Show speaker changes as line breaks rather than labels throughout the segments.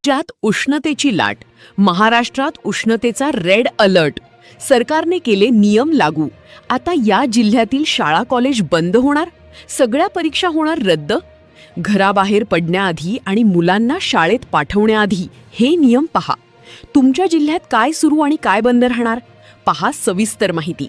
राज्यात उष्णतेची लाट, महाराष्ट्रात उष्णतेचा रेड अलर्ट. सरकारने केले नियम लागू. आता या जिल्ह्यातील शाळा कॉलेज बंद होणार, सगळ्या परीक्षा होणार रद्द. घराबाहेर पडण्याआधी आणि मुलांना शाळेत पाठवण्याआधी हे नियम पहा. तुमच्या जिल्ह्यात काय सुरू आणि काय बंद राहणार पहा सविस्तर माहिती.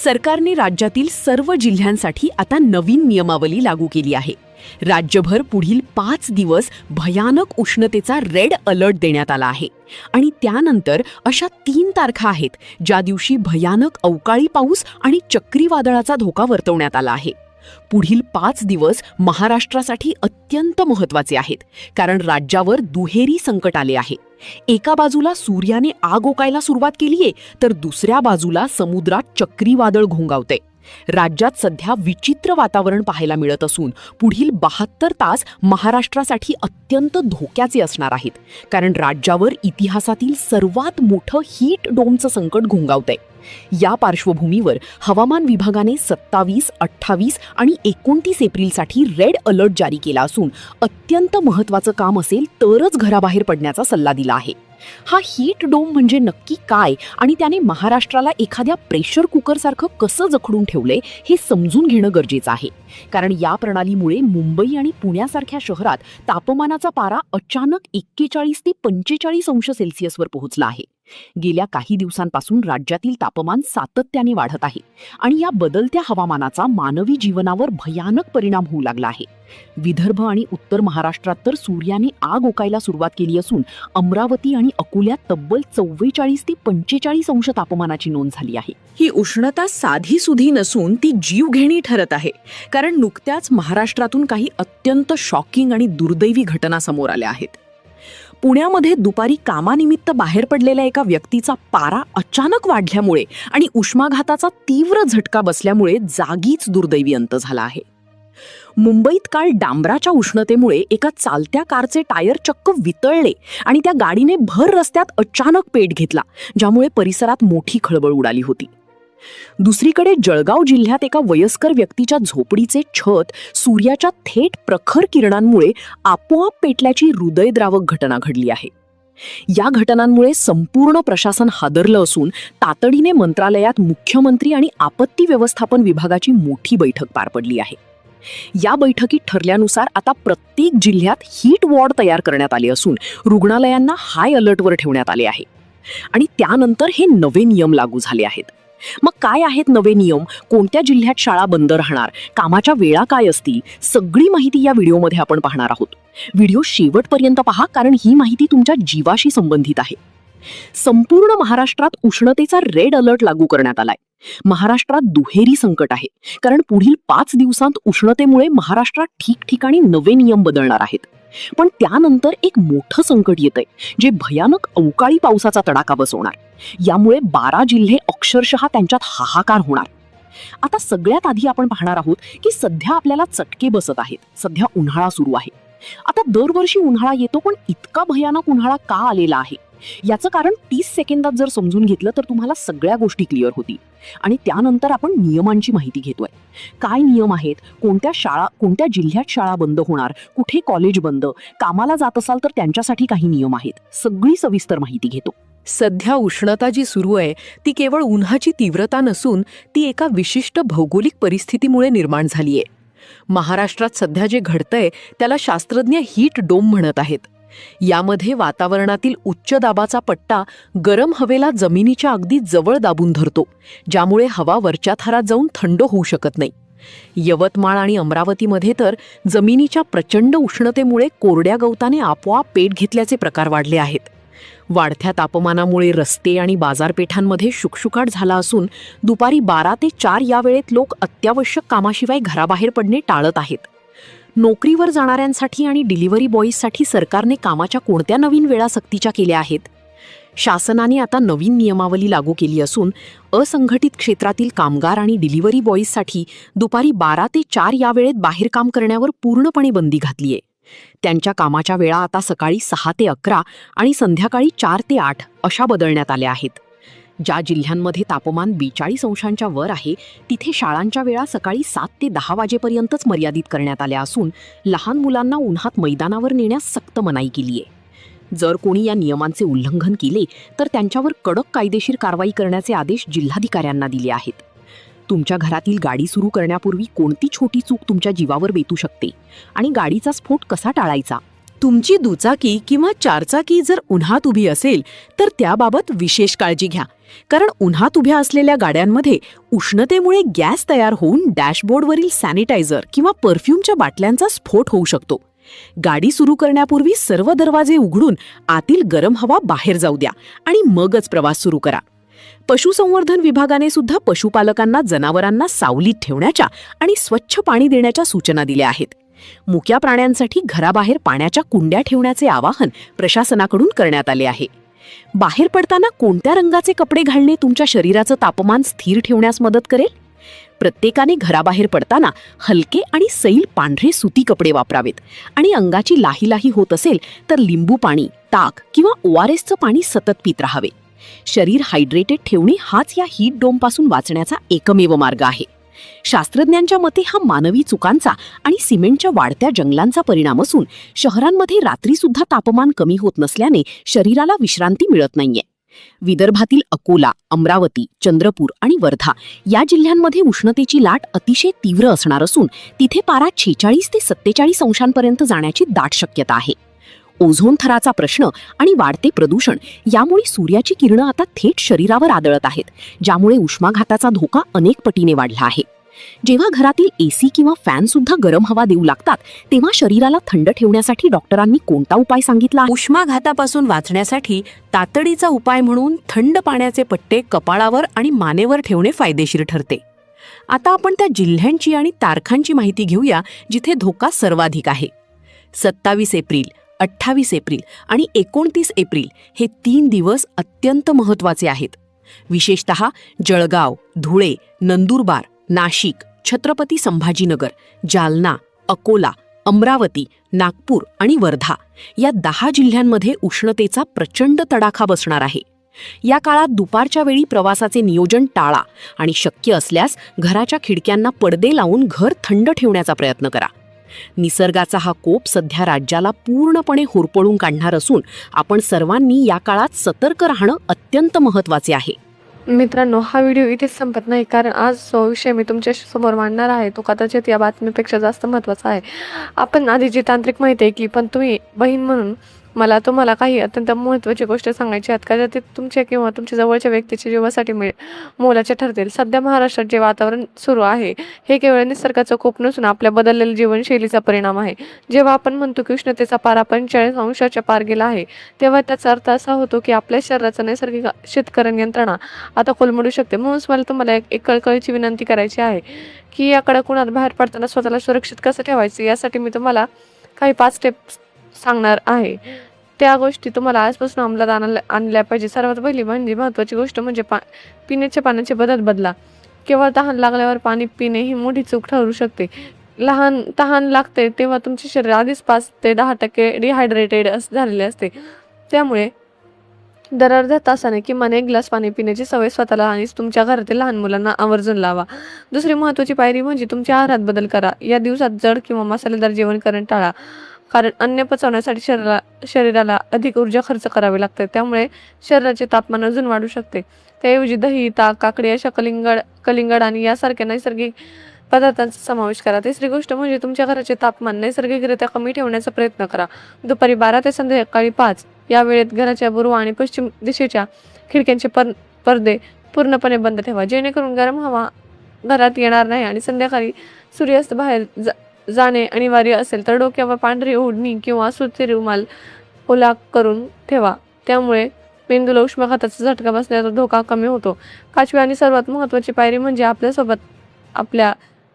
सरकारने राज्यातील सर्व जिल्ह्यांसाठी आता नवीन नियमावली लागू केली आहे. राज्यभर पुढील 5 दिवस भयानक उष्णतेचा रेड अलर्ट देण्यात आला आहे आणि त्यानंतर अशा 3 तारखा आहेत ज्या दिवशी भयानक अवकाळी पाऊस आणि चक्रीवादळाचा धोका वर्तवण्यात आला आहे. पुढील 5 दिवस महाराष्ट्रासाठी अत्यंत महत्त्वाचे आहेत, कारण राज्यावर दुहेरी संकट आले आहे. एका बाजूला सूर्याने आग ओकायला सुरुवात केलीये, तर दुसऱ्या बाजूला समुद्रात चक्रीवादळ घोंगावते. राज्यात सध्या विचित्र वातावरण पाहायला मिळत असून पुढील 72 तास महाराष्ट्रासाठी अत्यंत धोक्याचे असणार आहेत, कारण राज्यावर इतिहासातील सर्वात मोठं हीट डोमचं संकट घोंगावतंय. या पार्श्वभूमीवर हवामान विभागाने 27, 28 आणि 29 एप्रिलसाठी रेड अलर्ट जारी केला असून अत्यंत महत्त्वाचं काम असेल तरच घराबाहेर पडण्याचा सल्ला दिला आहे. हा हीट डोम म्हणजे नक्की काय आणि त्याने महाराष्ट्राला एखाद्या प्रेशर कुकरसारखं कसं जखडून ठेवलंय हे समजून घेणं गरजेचं आहे, कारण या प्रणालीमुळे मुंबई आणि पुण्यासारख्या शहरात तापमानाचा पारा अचानक 41 ते 45 अंश सेल्सिअसवर पोहोचला आहे. गेल्या काही दिवसांपासून राज्यातील तापमान सातत्याने वाढत आहे आणि या बदलत्या हवामानाचा मानवी जीवनावर भयानक परिणाम होऊ लागला आहे. विदर्भ आणि उत्तर महाराष्ट्रात तर सूर्याने आग ओकायला सुरुवात केली असून अमरावती आणि अकोल्यात तब्बल 44 ते 45 अंश तापमानाची नोंद झाली आहे. ही उष्णता साधी सुधी नसून ती जीवघेणी ठरत आहे, कारण नुकत्याच महाराष्ट्रातून काही अत्यंत शॉकिंग आणि दुर्दैवी घटना समोर आल्या आहेत. पुण्यामध्ये दुपारी कामानिमित्त बाहेर पडलेल्या एका व्यक्तीचा पारा अचानक वाढल्यामुळे आणि उष्माघाताचा तीव्र झटका बसल्यामुळे जागीच दुर्दैवी अंत झाला आहे. मुंबईत काल डांबराच्या उष्णतेमुळे एका चालत्या कारचे टायर चक्क वितळले आणि त्या गाडीने भर रस्त्यात अचानक पेट घेतला, ज्यामुळे परिसरात मोठी खळबळ उडाली होती. दुसरीकडे जळगाव जिल्ह्यात एका वयस्कर व्यक्तीच्या झोपडीचे छत सूर्याच्या थेट प्रखर किरणांमुळे आपोआप पेटल्याची हृदयद्रावक घटना घडली आहे. या घटनांमुळे संपूर्ण प्रशासन हादरलं असून तातडीने मंत्रालयात मुख्यमंत्री आणि आपत्ती व्यवस्थापन विभागाची मोठी बैठक पार पडली आहे. या बैठकीत ठरल्यानुसार आता प्रत्येक जिल्ह्यात हीट वॉर्ड तयार करण्यात आले असून रुग्णालयांना हाय अलर्टवर ठेवण्यात आले आहे आणि त्यानंतर हे नवे नियम लागू झाले आहेत. मग काय आहेत नवे नियम, कोणत्या जिल्ह्यात शाळा बंद राहणार, कामाच्या वेळा काय असतील, सगळी माहिती या व्हिडिओमध्ये आपण पाहणार आहोत. व्हिडिओ शेवटपर्यंत पहा, कारण ही माहिती तुमच्या जीवाशी संबंधित आहे. संपूर्ण महाराष्ट्रात उष्णतेचा रेड अलर्ट लागू करण्यात आलाय. महाराष्ट्रात दुहेरी संकट आहे, कारण पुढील 5 दिवसांत उष्णतेमुळे महाराष्ट्रात ठिकठिकाणी नवे नियम बदलणार आहेत. पण त्यानंतर एक मोठं संकट येतंय, जे भयानक अवकाळी पावसाचा तडाखा बसवणार. यामुळे 12 जिल्हे अक्षरशः त्यांच्यात हाहाकार होणार. आता सगळ्यात आधी आपण पाहणार आहोत की सध्या आपल्याला चटके बसत आहेत. सध्या उन्हाळा सुरू आहे. आता दरवर्षी उन्हाळा येतो, पण इतका भयानक उन्हाळा का आलेला आहे याचं कारण 30 सेकंदात जर समजून घेतलं तर तुम्हाला सगळ्या गोष्टी क्लिअर होतील. आणि त्यानंतर आपण नियमांची माहिती घेतोय. काय नियम आहेत, कोणत्या जिल्ह्यात शाळा बंद होणार, कुठे कॉलेज बंद, कामाला जात असाल तर त्यांच्यासाठी काही नियम आहेत, सगळी सविस्तर माहिती घेतो.
सध्या उष्णता जी सुरू आहे ती केवळ उन्हाची तीव्रता नसून ती एका विशिष्ट भौगोलिक परिस्थितीमुळे निर्माण झालीये. महाराष्ट्रात सध्या जे घडतंय त्याला शास्त्रज्ञ हीट डोम म्हणत आहेत. यामध्ये वातावरणातील उच्च दाबाचा पट्टा गरम हवेला जमिनीच्या अगदी जवळ दाबून धरतो, ज्यामुळे हवा वरच्या थरात जाऊन थंड होऊ शकत नाही. यवतमाळ आणि अमरावतीमध्ये तर जमिनीच्या प्रचंड उष्णतेमुळे कोरड्या गवताने आपोआप पेट घेतल्याचे प्रकार वाढले आहेत. वाढत्या तापमानामुळे रस्ते आणि बाजारपेठांमध्ये शुकशुकाट झाला असून दुपारी 12 ते 4 या वेळेत लोक अत्यावश्यक कामाशिवाय घराबाहेर पडणे टाळत आहेत. नोकरीवर जाणाऱ्यांसाठी आणि डिलिव्हरी बॉईजसाठी सरकारने कामाच्या कोणत्या नवीन वेळा सक्तीच्या केल्या आहेत? शासनाने आता नवीन नियमावली लागू केली असून असंघटित क्षेत्रातील कामगार आणि डिलिव्हरी बॉईजसाठी दुपारी 12 ते 4 या वेळेत बाहेर काम करण्यावर पूर्णपणे बंदी घातलीये. त्यांच्या कामाच्या वेळा आता सकाळी 6 ते 11 आणि संध्याकाळी 4 ते 8 अशा बदलण्यात आल्या आहेत. ज्या जिल्ह्यांमध्ये तापमान 42 अंशांच्या वर आहे तिथे शाळांच्या वेळा सकाळी 7 ते 10 वाजेपर्यंतच मर्यादित करण्यात आल्या असून लहान मुलांना उन्हात मैदानावर नेण्यास सक्त मनाई केली आहे.
जर कोणी या नियमांचे उल्लंघन केले तर त्यांच्यावर कडक कायदेशीर कारवाई करण्याचे आदेश जिल्हाधिकाऱ्यांना दिले आहेत. तुमच्या घरातील गाडी सुरू करण्यापूर्वी कोणती छोटी चूक तुमच्या जीवावर बेतू शकते आणि गाडीचा स्फोट कसा टाळायचा? तुमची दुचाकी किंवा चारचाकी जर उन्हात उभी असेल तर त्याबाबत विशेष काळजी घ्या, कारण उन्हात उभ्या असलेल्या गाड्यांमध्ये उष्णतेमुळे गॅस तयार होऊन डॅशबोर्डवरील सॅनिटायझर किंवा परफ्यूमच्या बाटल्यांचा स्फोट होऊ शकतो. गाडी सुरू करण्यापूर्वी सर्व दरवाजे उघडून आतील गरम हवा बाहेर जाऊ द्या आणि मगच प्रवास सुरू करा. पशुसंवर्धन विभागाने सुद्धा पशुपालकांना जनावरांना सावलीत ठेवण्याच्या आणि स्वच्छ पाणी देण्याच्या सूचना दिल्या आहेत. मुक्या प्राण्यांसाठी घराबाहेर पाण्याच्या कुंड्या ठेवण्याचे आवाहन प्रशासनाकडून करण्यात आले आहे. बाहेर पडताना कोणत्या रंगाचे कपडे घालणे तुमच्या शरीराचं तापमान स्थिर ठेवण्यास मदत करेल? प्रत्येकाने घराबाहेर पडताना हलके आणि सैल पांढरे सुती कपडे वापरावेत आणि अंगाची लाही होत असेल तर लिंबू पाणी, ताक किंवा ORSचं पाणी सतत पित राहावे. शरीर हायड्रेटेड ठेवणे हाच या हीट डोमपासून वाचण्याचा एकमेव मार्ग आहे. शास्त्रज्ञांच्या मते हा मानवी चुकांचा आणि सिमेंटच्या वाढत्या जंगलांचा परिणाम असून शहरांमध्ये रात्री सुद्धा तापमान कमी होत नसल्याने शरीराला विश्रांती मिळत नाहीये. विदर्भातील अकोला, अमरावती, चंद्रपूर आणि वर्धा या जिल्ह्यांमध्ये उष्णतेची लाट अतिशय तीव्र असणार असून तिथे पारा 46 ते 47 अंशांपर्यंत जाण्याची दाट शक्यता आहे. ओझोन थराचा प्रश्न आणि वाढते प्रदूषण यामुळे सूर्याची किरणं आता थेट शरीरावर आदळत आहेत, ज्यामुळे उष्माघाताचा धोका अनेक पटीने वाढला आहे. जेव्हा घरातील AC किंवा फॅन सुद्धा गरम हवा देऊ लागतात तेव्हा शरीराला थंड ठेवण्यासाठी डॉक्टरांनी कोणता उपाय सांगितला? उष्माघातापासून वाचण्यासाठी तातडीचा उपाय म्हणून थंड पाण्याचे पट्टे कपाळावर आणि मानेवर ठेवणे फायदेशीर ठरते. आता आपण त्या जिल्ह्यांची आणि तारखांची माहिती घेऊया जिथे धोका सर्वाधिक आहे. 27 एप्रिल, 28 एप्रिल आणि 29 एप्रिल हे 3 दिवस अत्यंत महत्त्वाचे आहेत. विशेषतः जळगाव, धुळे, नंदुरबार, नाशिक, छत्रपती संभाजीनगर, जालना, अकोला, अमरावती, नागपूर आणि वर्धा या 10 जिल्ह्यांमध्ये उष्णतेचा प्रचंड तडाखा बसणार आहे. या काळात दुपारच्या वेळी प्रवासाचे नियोजन टाळा आणि शक्य असल्यास घराच्या खिडक्यांना पडदे लावून घर थंड ठेवण्याचा प्रयत्न करा. निसर्गाचा हा कोप सध्या राज्याला पूर्णपणे होरपळून काढणार असून आपण सर्वांनी या काळात सतर्क राहणं अत्यंत महत्त्वाचे आहे.
मित्रांनो, हा व्हिडिओ इथेच संपत नाही, कारण आज जो विषय मी तुमच्या समोर मांडणार आहे तो कदाचित या बातमीपेक्षा जास्त महत्त्वाचा आहे. आपण आधी जी तांत्रिक माहिती ऐकली, पण तुम्ही बहीण म्हणून मला तुम्हाला काही अत्यंत महत्त्वाची गोष्ट सांगायची आहेत का, ते तुमच्या किंवा तुमच्या जवळच्या व्यक्तीच्या जीवासाठी मोलाचे ठरतील. सध्या महाराष्ट्रात जे वातावरण सुरू आहे हे केवळ निसर्गाचा कोप नसून आपल्या बदललेल्या जीवनशैलीचा परिणाम आहे. जेव्हा आपण म्हणतो की उष्णतेचा पारा 45 अंशाच्या पार गेला आहे, तेव्हा त्याचा अर्थ असा होतो की आपल्या शरीराचा नैसर्गिक शीतकरण यंत्रणा आता कोलमडू शकते. म्हणून मला तुम्हाला एक कळकळीची विनंती करायची आहे की या कडक उन्हात बाहेर पडताना स्वतःला सुरक्षित कसं ठेवायचं यासाठी मी तुम्हाला काही 5 स्टेप्स सांगणार आहे. त्या गोष्टी तुम्हाला आजपासून अंमलात आणल्या पाहिजे. सर्वात पहिली म्हणजे महत्त्वाची गोष्ट म्हणजे पिण्याच्या पाण्याची पद्धत बदला. केवळ तहान लागल्यावर पाणी पिणे ही मोठी चूक ठरू शकते. तहान लागते तेव्हा तुमचे शरीर आधीच 5 ते 10% डिहायड्रेटेड झालेले असते. त्यामुळे दर अर्ध्या तासाने किमान 1 ग्लास पाणी पिण्याची सवय स्वतःला आणि तुमच्या घरातील लहान मुलांना आवर्जून लावा. दुसरी महत्त्वाची पायरी म्हणजे तुमच्या आहारात बदल करा. या दिवसात जड किंवा मसालेदार जेवण करून टाळा, कारण अन्न पचवण्यासाठी शरीराला अधिक ऊर्जा खर्च करावी लागते. त्यामुळे शरीराचे तापमान अजून वाढू शकते. त्याऐवजी दही, ताक, काकडी अशा कलिंगड आणि यासारख्या नैसर्गिक पदार्थांचा समावेश करा. तिसरी गोष्ट म्हणजे तुमच्या घराचे तापमान नैसर्गिकरित्या कमी ठेवण्याचा प्रयत्न करा. दुपारी 12 ते संध्याकाळी 5 या वेळेत घराच्या पूर्व आणि पश्चिम दिशेच्या खिडक्यांचे पडदे पूर्णपणे बंद ठेवा, जेणेकरून गरम हवा घरात येणार नाही. आणि संध्याकाळी सूर्यास्त बाहेर जाणे अनिवार्य असेल तर डोक्यावर पांढरी ओढणी किंवा सुती रुमाल ओला करून ठेवा. त्यामुळे मेंदूला उष्माघाताचा झटका बसण्याचा धोका कमी होतो. 5वी आणि सर्वात महत्त्वाची पायरी म्हणजे आपल्यासोबत आपल्या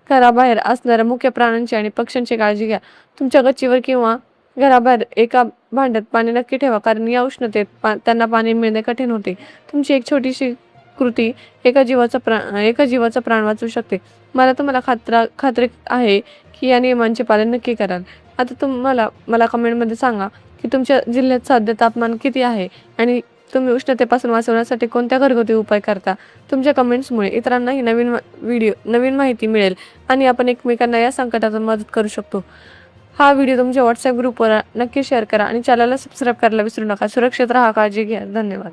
घराबाहेर असणाऱ्या मुख्य प्राण्यांची आणि पक्ष्यांची काळजी घ्या. तुमच्या गच्चीवर किंवा घराबाहेर एका भांड्यात पाणी नक्की ठेवा, कारण या उष्णतेत त्यांना पाणी मिळणे कठीण होते. तुमची एक छोटीशी कृती एका जीवाचा प्राण वाचवू शकते. मला तुम्हाला खात्री आहे की या नियमांचे पालन नक्की कराल. आता मला कमेंटमध्ये सांगा की तुमच्या जिल्ह्यात सध्या तापमान किती आहे आणि तुम्ही उष्णतेपासून वाचवण्यासाठी कोणत्या घरगुती उपाय करता. तुमच्या कमेंट्समुळे इतरांनाही नवीन माहिती मिळेल आणि आपण एकमेकांना या संकटातून मदत करू शकतो. हा व्हिडिओ तुमच्या व्हॉट्सअप ग्रुपवर नक्की शेअर करा आणि चॅनलला सबस्क्राईब करायला विसरू नका. सुरक्षित राहा, काळजी घ्या. धन्यवाद.